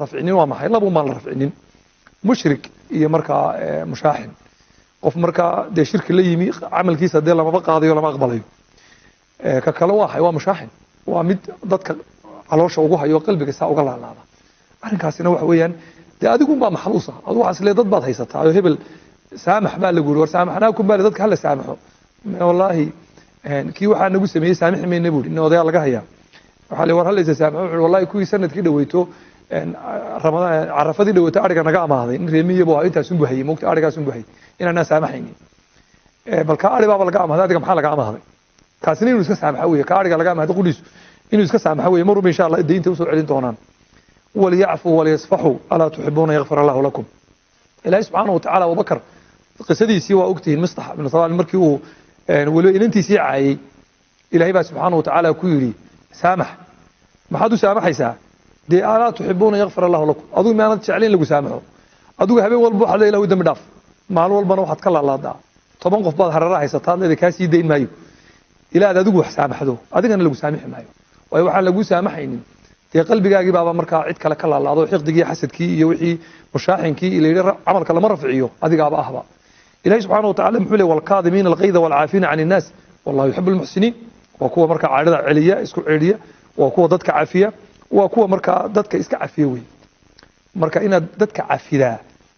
rafcinin waa maxay laba ma la rafcinin mushrik iyo marka mushaahin qof marka de shirki la yimi amalkiisa de lama qaadayo lama aqbalayo ka kale waa mushaahin waa mid dadka caloosha ugu hayo qalbiga saa uga laalaada arrinkaasina waxa weeyaan de adigu baa maxluusa adu waxa isla dad baad haysataa hebel saamax baa lagu war saamaxnaakum baa dadka hal saamaxo wallahi kii waxa nagu sameeyay saamax meena buuri in odayaal laga hayaa waxa la war hal saamaxo wallahi kuwii sanadkii dhaweyto ramadaan carafadii dhaweyto ariga naga amaaday in reemiye buu intaas u buuxay moogta arigaas u buuxay inaana saamaxaynin bal ka ari baa laga amaaday adiga maxaa laga amaaday kaasina inuu iska saamaxo weeye ka ariga laga amaaday qudhiis inuu iska saamaxo weeye maruu insha Allah deynta u soo celin doonaan وليعفوا وليصفحوا ألا تحبون يغفر الله لكم إلهي سبحانه وتعالى أبو بكر قصدي سوى أكته المصطح من صلاة المركي ولو إن أنت سيعي إلهي سبحانه وتعالى كيري سامح ما حدو سامح يسا دي ألا تحبون يغفر الله لكم أدو ما أنا تشعلين لكم سامحوا أدو هبين والبوح على إله ودم داف مع الوالبنا وحد كلا الله دا طبعا قف بعض هرراح يسطان إذا كاسي دين مايو إلا هذا دو سامح دو أدو كان لكم سامح مايو ويوحى لكم سامحين dee qalbigaagii baaba markaa cid kale ka laalaado xiqdigii xasadkii iyo wixii mushaaxinkii ilaa amalka lama rafciyo adigaaba ahba ilaahay subhanahu wa ta'ala muxuu leeyahay wal qaadimiina al ghayda wal aafina 'anil nas wallahu yuhibbu al muhsinin wa kuwa markaa caadada celiya isku celiya wa kuwa dadka caafiya wa kuwa markaa dadka iska caafiya way marka inaad dadka caafidaa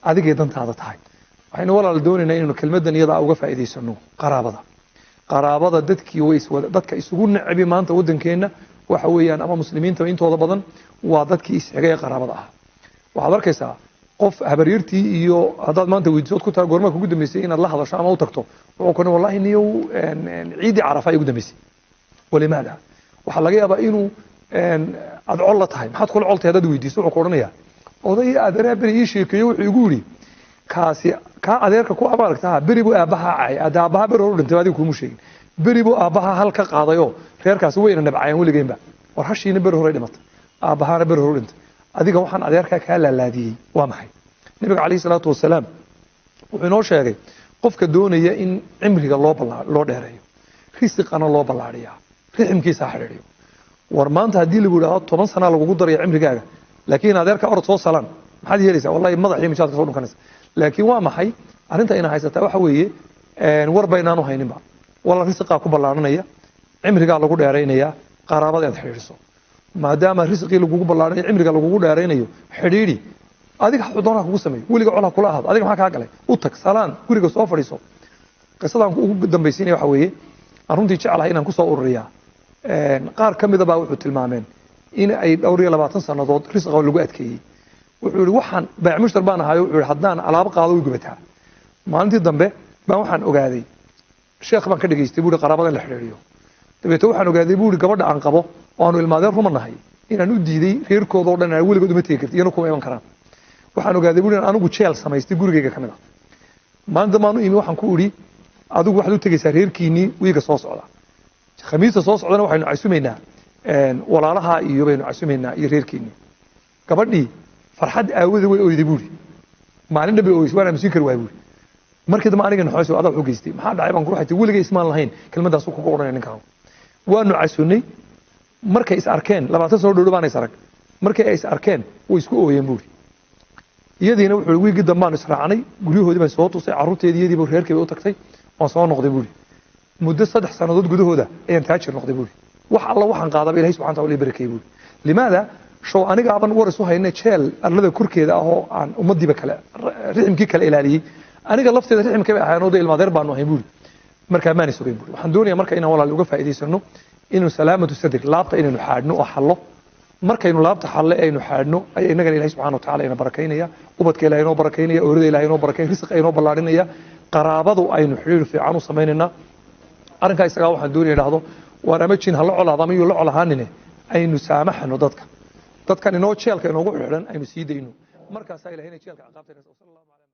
adiga dantaada tahay waxayna walaal doonaynaa inuu kelmadan iyada uga faa'iideysano qaraabada dadkii way iswada dadka isugu nacibi maanta wadankeena waxa weeyaan ama muslimiinta intooda badan waa dadkii isxigay qaraabada ah waxaad arkaysaa qof habaryirtii iyo hadaad maanta weydiiso ku taa goorma kugu dambeysay inaad la hadasho ama u tagto wuxuu kuna wallahi niyo ciidi carafa ay ugu dambeysay walimaada waxa laga yaabaa inuu aad col la tahay maxaad kula coltay hadaad weydiiso wuxuu ku oranayaa oday adeer bari ii sheekeeyo wuxuu igu yiri kaasi ka adeerka ku abaaragtaa bari buu aabaha ay aabaha bari hor dhintay adigu kuma sheegin bari buu aabaha hal ka qaadayo reerkaas weyna nabcayeen waligeynba war hashiina bari hore dhimatay aabahana bari hore dhintay adiga waxaan adeerka ka laalaadiyay waa maxay nabiga kaleey salaatu wasalaam wuxuu noo sheegay qofka doonaya in cimriga loo dheereeyo risqana loo ballaariyo riximkiisa xiriiriyo war maanta hadii lagu yiraahdo 10 sano lagu darayo cimrigaaga laakiin adeerka orod soo salan maxaad yeelaysaa wallahi madaxii mishaad ka soo dhunkanaysa laakiin waa maxay arinta ina haysata waxa weeye war baynaanu hayninba wala risqa ku ballaaranaya cimriga lagu dheereynaya qaraabada aad xiriiriso maadaama risqi lagu ballaaranayo cimriga lagu dheereynayo xiriiri adiga xudoona kugu sameey waliga colaha kula ahad adiga maxaa ka galay u tag salaan guriga soo fadhiiso qisadan ugu dambaysiinay waxa weeye aruntii jecelahay inaan ku soo ururiya qaar kamid ah wuxuu tilmaameen in ay dhowr iyo 20 sanadood risqa lagu adkeeyay wuxuu yiri waxaan baac mushtar baan ahayo wuxuu yiri haddaan alaab qaado way gubataa maalintii dambe baan waxaan ogaaday sheekh baan ka dhageystay buuri qaraabada la xiriiriyo dabeetana waxaan ogaaday buuri gabadha aan qabo oo aanu ilmaadeen rumanahay inaan u diiday reerkooda oo dhan ay weligood uma tegi kartay iyana kuma iman karaan waxaan ogaaday buuri in anigu jeel samaystay gurigeyga kamid ah maalinta maanu imi waxaan ku uri adigu waxaad u tagaysaa reerkiinii wiiga soo socda khamiista soo socdana waxaynu casuumeynaa walaalaha iyo baynu casuumeynaa iyo reerkiinii gabadhii farxad aawada way ooyday buuri maalin dhabe ooyay waana masiin kar waay buuri markii dambe aniga naxoos oo adag u geystay maxaa dhacay baan ku ruxaytay weliga ismaan lahayn kelmadaas ku qoranay ninkan waanu casuunay markay is arkeen 20 sano dhow baan is arag markay ay is arkeen way isku ooyeen buuri iyadiina wuxuu wiigi dambaan israacnay guriyahoodii baan soo tusay caruurteedii buu reerkay u tagtay waan soo noqday buuri muddo 3 sanadood gudahooda ayaan taajir noqday buuri wax alla waxaan qaadaba ilaahay subxaanahu wa ta'ala barakay buuri limaada show aniga aban waris u haynay jeel arlada kurkeeda ah oo aan ummadiiba kale riximkii kale ilaaliyay aniga lafteeda riximka bay ahaanooday ilmaadeer baan ahay buuri marka maana sugeyn buuri waxaan doonayaa marka inaan walaal uga faa'iideysano inuu salaamatu sadr laabta inaynu xaadno oo xallo markaynu laabta xalle aynu xaadno ay inaga ilaahay subxaanahu wa ta'ala ina barakeynaya ubadka ilaahay inoo barakeynaya oorada ilaahay inoo barakeyn risq aynu ballaarinaya qaraabadu aynu xiriir fiican u sameynayna arrinka isaga waxaan doonayaa dhahdo waan ama jin hal colaadama iyo la colahaanine aynu saamaxno dadkan inoo jeelka inoogu xidhan aynu sii dayno markaas ay ilaahayna jeelka ciqaabteena sallallahu